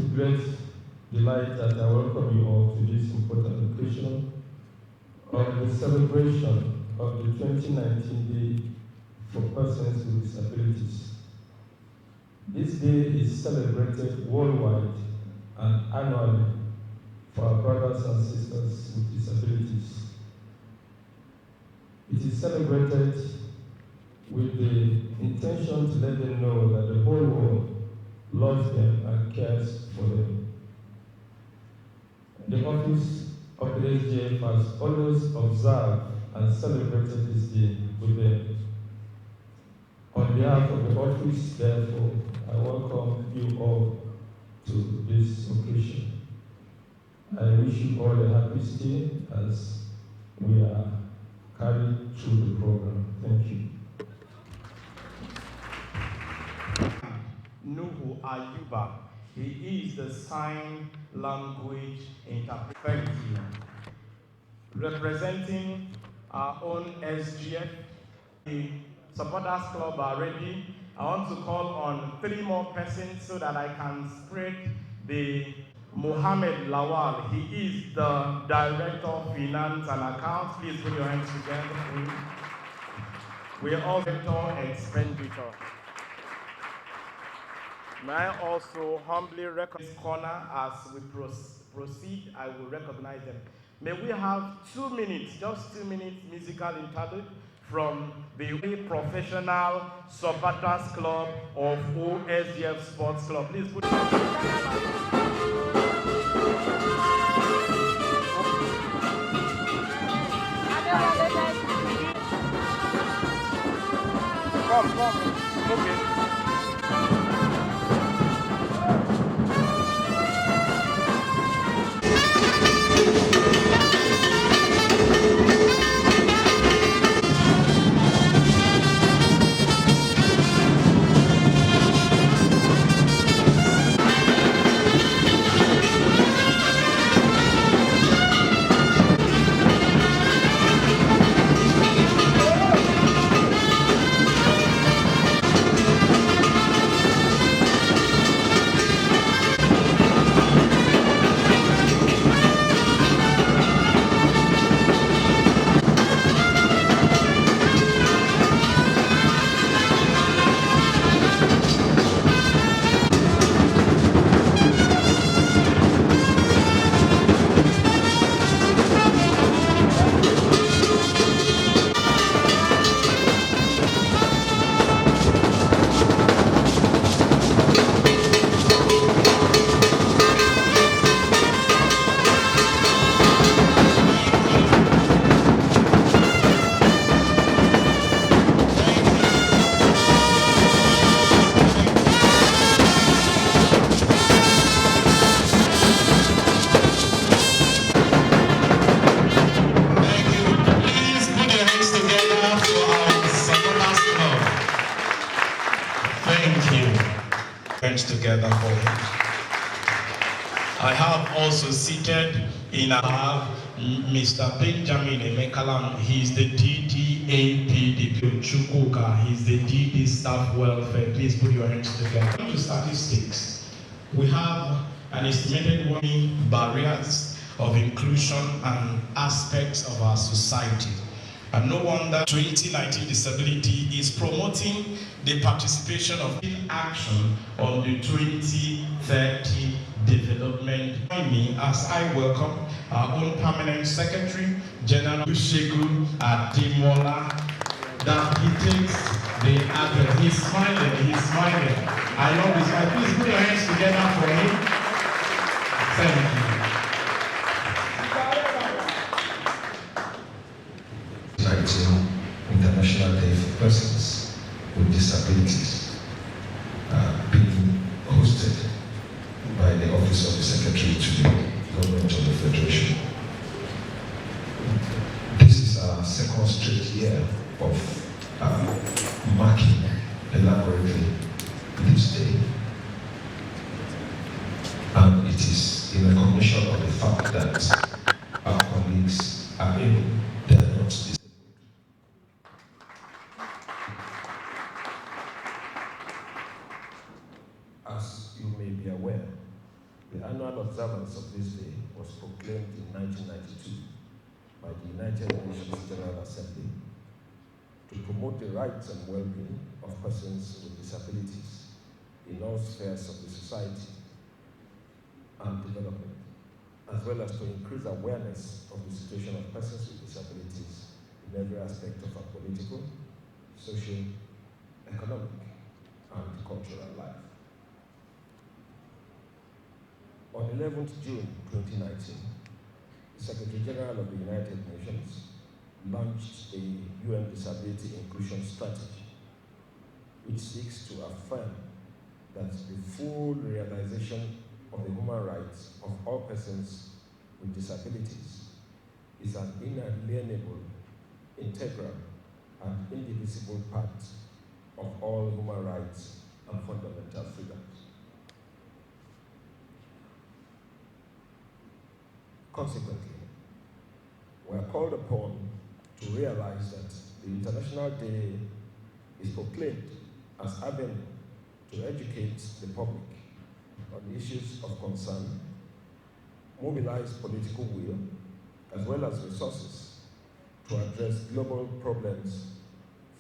with great delight that I welcome you all to this important occasion of the celebration of the 2019 Day for Persons with Disabilities. This day is celebrated worldwide and annually for our brothers and sisters with disabilities. It is celebrated with the intention to let them know that the whole world loves them and cares for them. The office of the OSGF has always observed and celebrated this day with them. On behalf of the office, therefore, I welcome you all to this occasion. I wish you all a happy stay as we are carried through the program. Thank you. Nuhu Ayuba. He is the sign language interpreter. Thank you. Representing our own SGF, the supporters club are ready. I want to call on 3 more persons so that I can spread the Mohammed Lawal. He is the Director of Finance and Accounts. Please put your hands together. We are all Director Expenditure. May I also humbly recognize this corner as we proceed. I will recognize them. May we have 2 minutes, just 2 minutes musical interlude from the Professional Supporters Club of OSGF Sports Club. Please put come, okay. Together for him. I have also seated in our Mr. Benjamin Emekalam. He's the DDAPDP Chukwuka. He's the DD Staff Welfare. Please put your hands together. To statistics, we have an estimated 1 barriers of inclusion and aspects of our society. And no wonder 2019 Disability is promoting the participation of action on the 2030 development. Join me as I welcome our own Permanent Secretary, General Shegu Adimola, that he takes the address. He's smiling. I love this guy. Please put your hands together for him. Thank you. International Day for Persons with Disabilities being hosted by the Office of the Secretary to the Government of the Federation. This is our 2nd straight year of marking elaborately this day, and it is in recognition of the fact that our colleagues are able, they are not disabled. As you may be aware, The annual observance of this day was proclaimed in 1992 by the United Nations General Assembly to promote the rights and well-being of persons with disabilities in all spheres of the society and development, as well as to increase awareness of the situation of persons with disabilities in every aspect of our political, social, economic, and cultural life. On 11th June 2019, the Secretary General of the United Nations launched a UN Disability Inclusion Strategy, which seeks to affirm that the full realization of the human rights of all persons with disabilities is an inalienable, integral, and indivisible part of all human rights and fundamental freedoms. Consequently, we are called upon to realize that the International Day is proclaimed as avenue to educate the public on issues of concern, mobilize political will, as well as resources to address global problems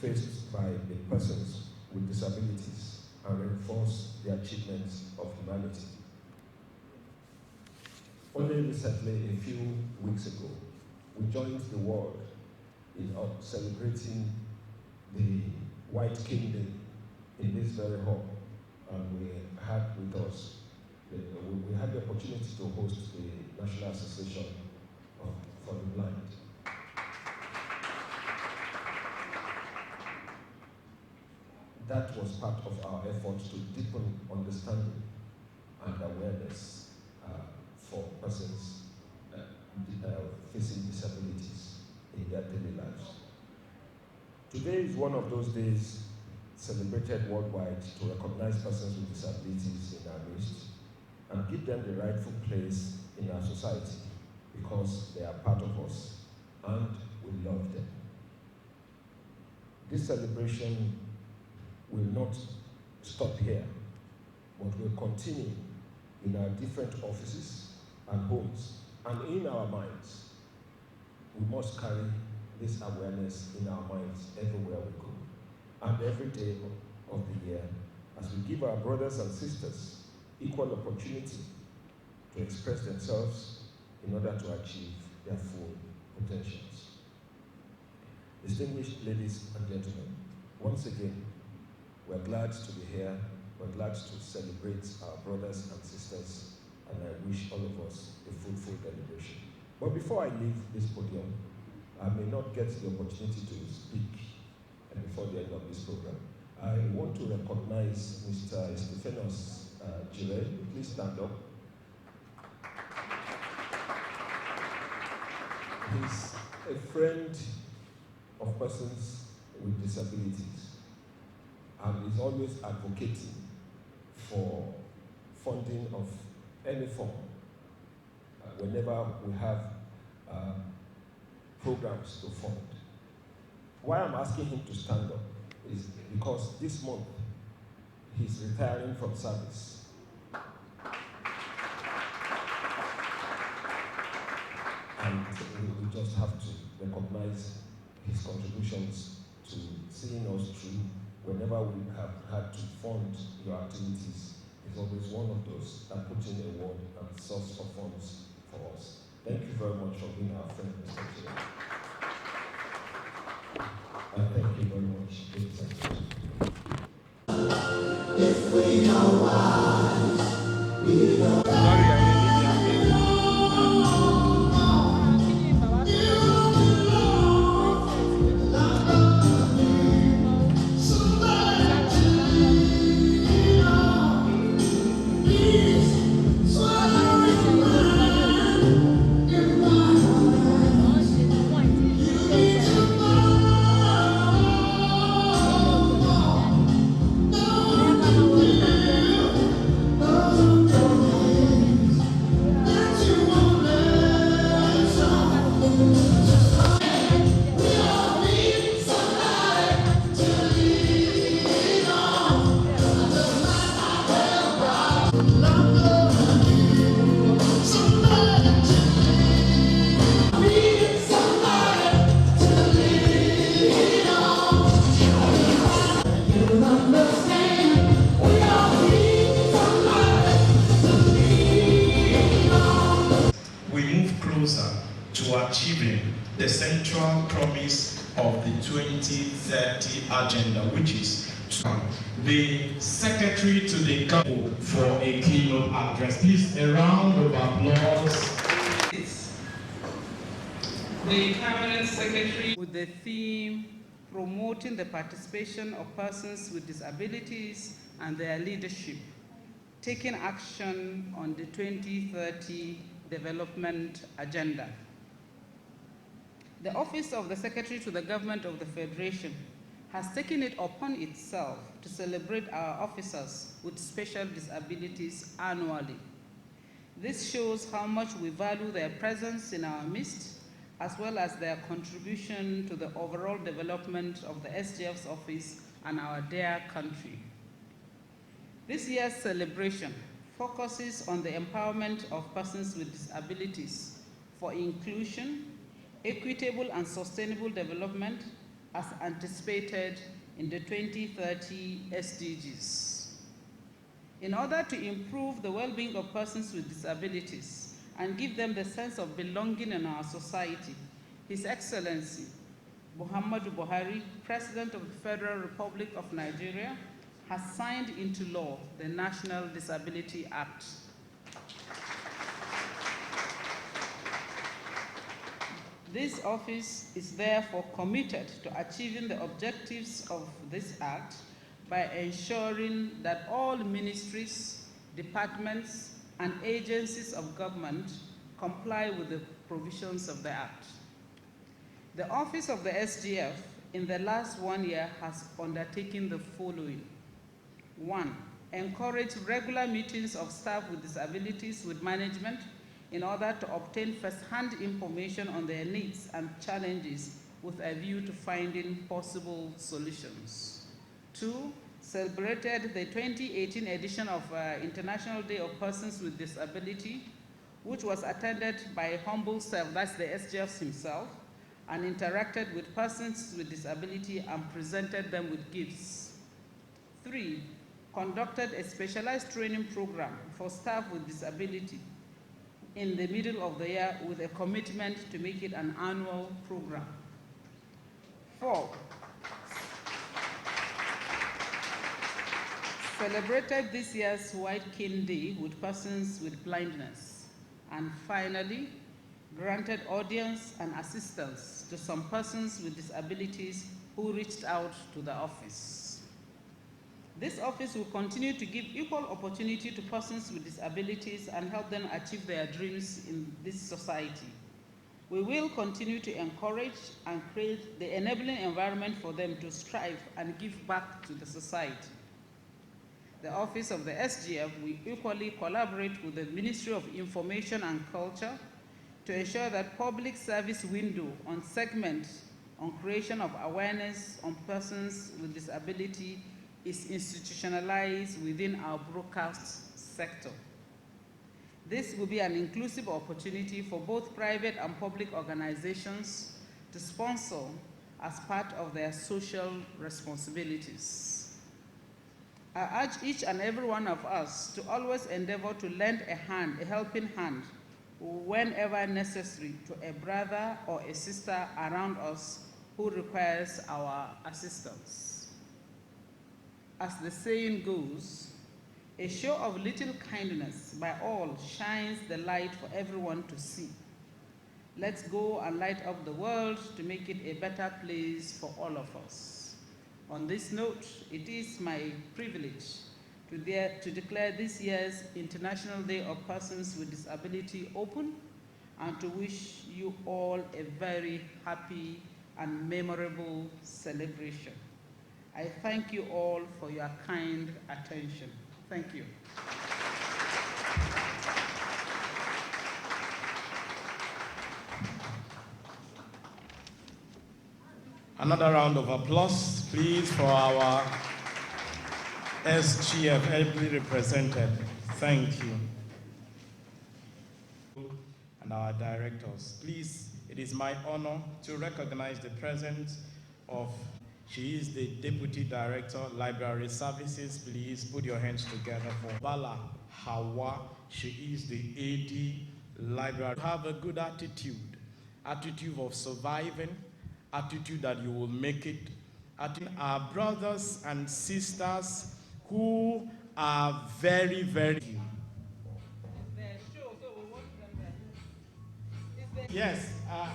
faced by the persons with disabilities and reinforce the achievements of humanity. Only recently, a few weeks ago, we joined the world in celebrating the White King Day in this very hall, and we had with us, we had the opportunity to host the National Association for the Blind. That was part of our efforts to deepen understanding and awareness for persons facing disabilities in their daily lives. Today is one of those days celebrated worldwide to recognize persons with disabilities in our midst and give them the rightful place in our society because they are part of us and we love them. This celebration will not stop here, but will continue in our different offices and homes and in our minds. We must carry this awareness in our minds everywhere we go and every day of the year as we give our brothers and sisters equal opportunity to express themselves in order to achieve their full potentials. Distinguished ladies and gentlemen, once again, we're glad to be here. We're glad to celebrate our brothers and sisters, and I wish all of us a fruitful celebration. But before I leave this podium, I may not get the opportunity to speak before the end of this program. I want to recognize Mr. Stephanos Jirel. Please stand up. He's a friend of persons with disabilities and is always advocating for funding of any form whenever we have programs to fund. Why I'm asking him to stand up is because this month he's retiring from service. And we just have to recognize his contributions to seeing us through whenever we have had to fund your activities. He's always one of those that put in a word and source of funds for us. Thank you very much for being our friend, Mr. Chair. And thank you very much, ladies and gentlemen. If we know why, we know. to achieving the central promise of the 2030 agenda, which is the Secretary to the Council for a keynote address. Please, a round of applause. The Cabinet Secretary with the theme promoting the participation of persons with disabilities and their leadership, taking action on the 2030 development agenda. The Office of the Secretary to the Government of the Federation has taken it upon itself to celebrate our officers with special disabilities annually. This shows how much we value their presence in our midst, as well as their contribution to the overall development of the SGF's office and our dear country. This year's celebration focuses on the empowerment of persons with disabilities for inclusion, equitable and sustainable development as anticipated in the 2030 SDGs. In order to improve the well-being of persons with disabilities and give them the sense of belonging in our society, His Excellency Muhammadu Buhari, President of the Federal Republic of Nigeria, has signed into law the National Disability Act. This office is therefore committed to achieving the objectives of this act by ensuring that all ministries, departments, and agencies of government comply with the provisions of the act. The Office of the SGF in the last 1 year has undertaken the following. 1, encourage regular meetings of staff with disabilities with management in order to obtain first-hand information on their needs and challenges with a view to finding possible solutions. 2, celebrated the 2018 edition of International Day of Persons with Disability, which was attended by humble self, that's the SGF himself, and interacted with persons with disability and presented them with gifts. 3, conducted a specialized training program for staff with disability in the middle of the year with a commitment to make it an annual program. 4, celebrated this year's White Cane Day with persons with blindness. And finally, granted audience and assistance to some persons with disabilities who reached out to the office. This office will continue to give equal opportunity to persons with disabilities and help them achieve their dreams in this society. We will continue to encourage and create the enabling environment for them to strive and give back to the society. The Office of the SGF will equally collaborate with the Ministry of Information and Culture to ensure that public service window on segment on creation of awareness on persons with disability is institutionalized within our broadcast sector. This will be an inclusive opportunity for both private and public organizations to sponsor as part of their social responsibilities. I urge each and every one of us to always endeavor to lend a hand, a helping hand, whenever necessary, to a brother or a sister around us who requires our assistance. As the saying goes, a show of little kindness by all shines the light for everyone to see. Let's go and light up the world to make it a better place for all of us. On this note, it is my privilege to declare this year's International Day of Persons with Disability open and to wish you all a very happy and memorable celebration. I thank you all for your kind attention. Thank you. Another round of applause, please, for our SGF ably represented. Thank you. And our directors. Please, it is my honor to recognize the presence of, she is the Deputy Director, Library Services. Please put your hands together for Bala Hawa. She is the AD Library. Have a good attitude attitude of surviving, attitude that you will make it. Our brothers and sisters who are very, very... Yes,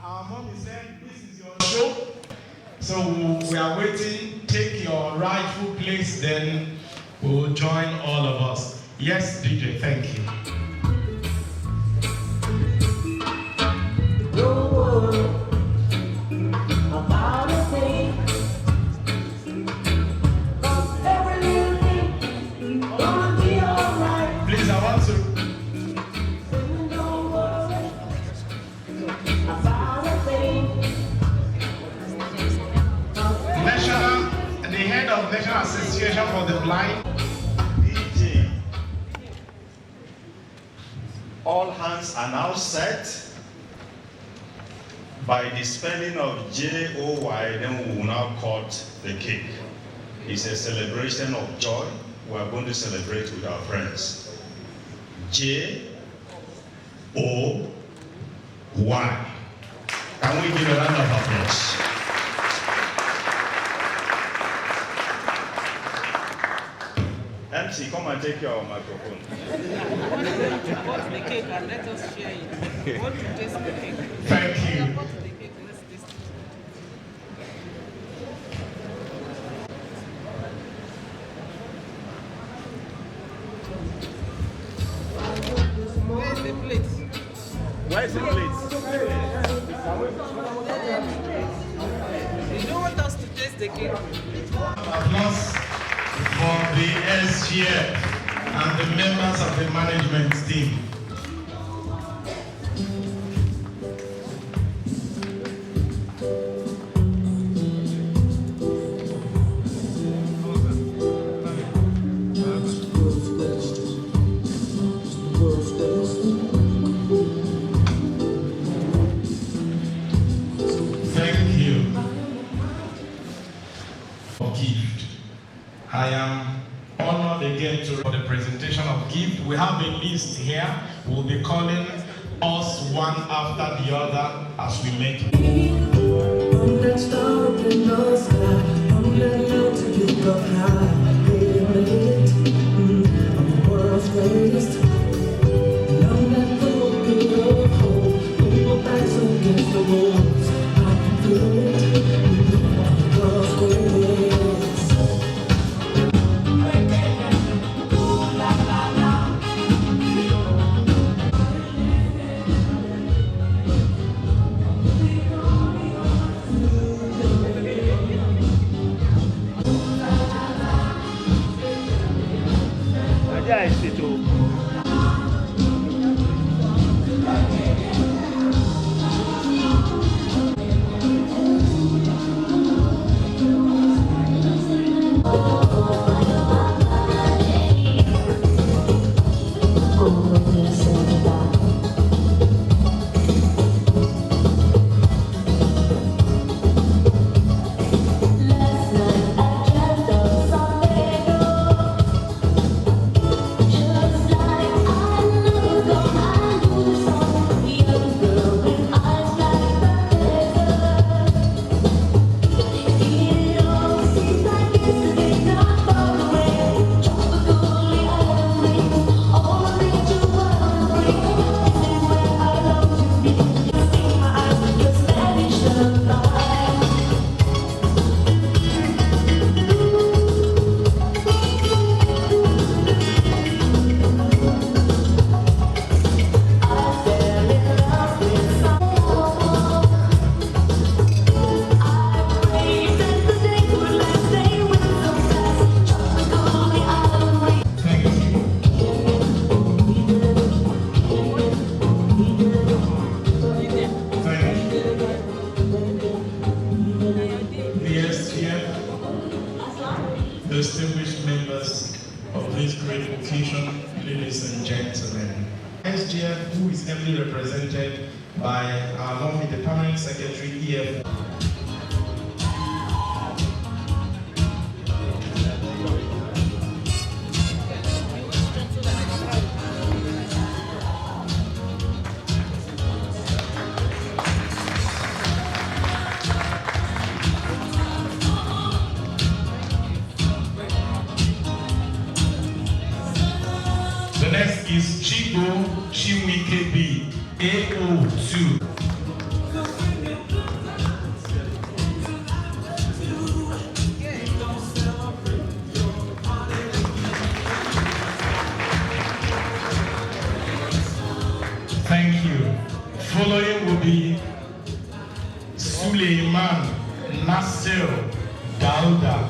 our mommy said this is your show. So we are waiting. Take your rightful place, then we will join all of us. Yes, DJ, thank you. Please, I want to. The head of National Association for the Blind. DJ. All hands are now set. By the spelling of J-O-Y, then we will now cut the cake. It's a celebration of joy. We are going to celebrate with our friends. J-O-Y. Can we give a round of applause? MC, come and take your microphone. I want them to cut the cake and let us share it. I want to taste the cake. Thank you. Cut the cake, let's taste it. Where's the plate? Where's the plate? You don't want us to taste the cake? Applause for the SGF and the members of the management team. Thank you. Gift. I am honored again for the presentation of gift. We have a list here. We'll be calling us one after the other as we make it. I'm that star up in the sky. I'm that mountain you go high. I'm the world's greatest. And I'm that little bit of hope. Put my backs against the walls. I can feel it. I'm the world's greatest. Distinguished members of this great occasion, ladies and gentlemen. SGF, who is heavily represented by our mommy, the permanent secretary, EF. Chinwike B, AO2. Thank you. Following will be Suleiman Nasir Dauda,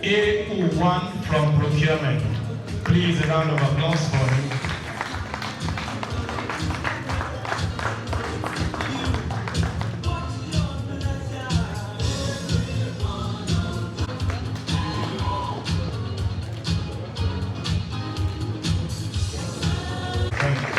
AO1 from procurement. Please, a round of applause for him. Thank you.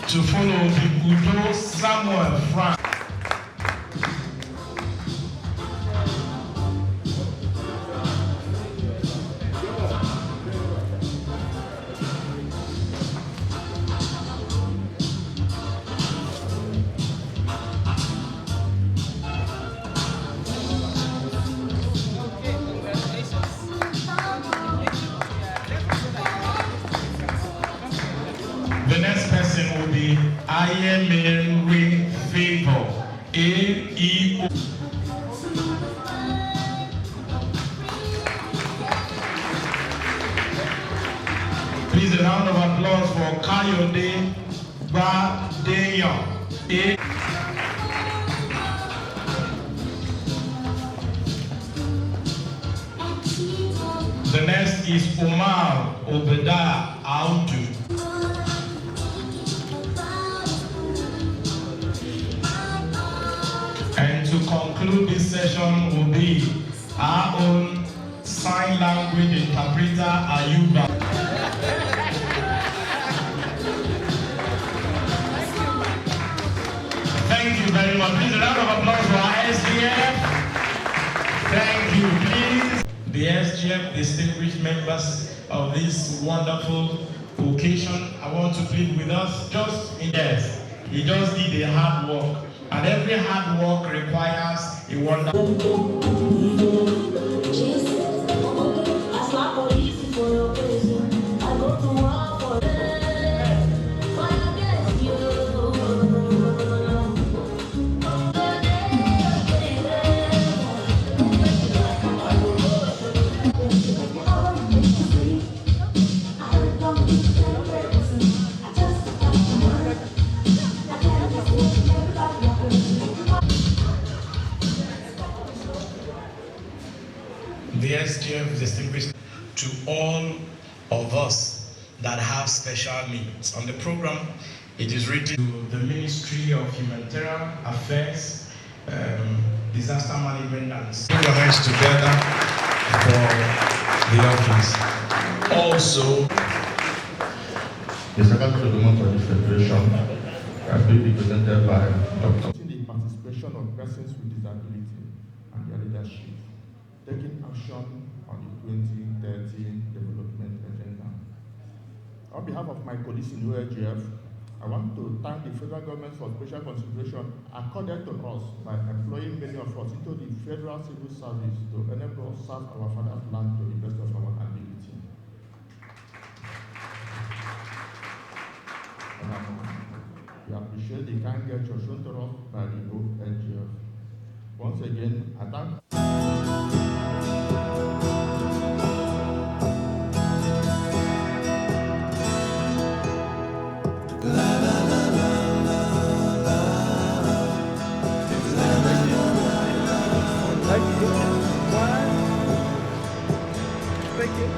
To follow the Udo Samuel Frank. The next person will be Ayemenwe Favor, AEO. Please, a round of applause for Kayode Badeyan, The next is Omar Obadiah Audu. And to conclude this session will be our own sign language interpreter, Ayuba. Thank you very much. Please, a round of applause for our SGF. Thank you, please. The SGF distinguished members of this wonderful occasion, I want to plead with us just in this. He just did a hard work, and every hard work requires a wonderful. The SGF is distinguished to all of us that have special needs. On the program, it is written to the Ministry of Humanitarian Affairs, Disaster Management, and put your hands together for the office. Also, the Secretary of the Month of the Federation has been represented by Dr. The participation of persons with disability and their leadership, taking action on the 2030 development agenda. On behalf of my colleagues in OSGF, I want to thank the federal government for special consideration accorded to us by employing many of us into the federal civil service to enable us serve our father's land to the best of our ability. We appreciate the kind gesture shown to us by the OSGF. Once again, I thank Thank you.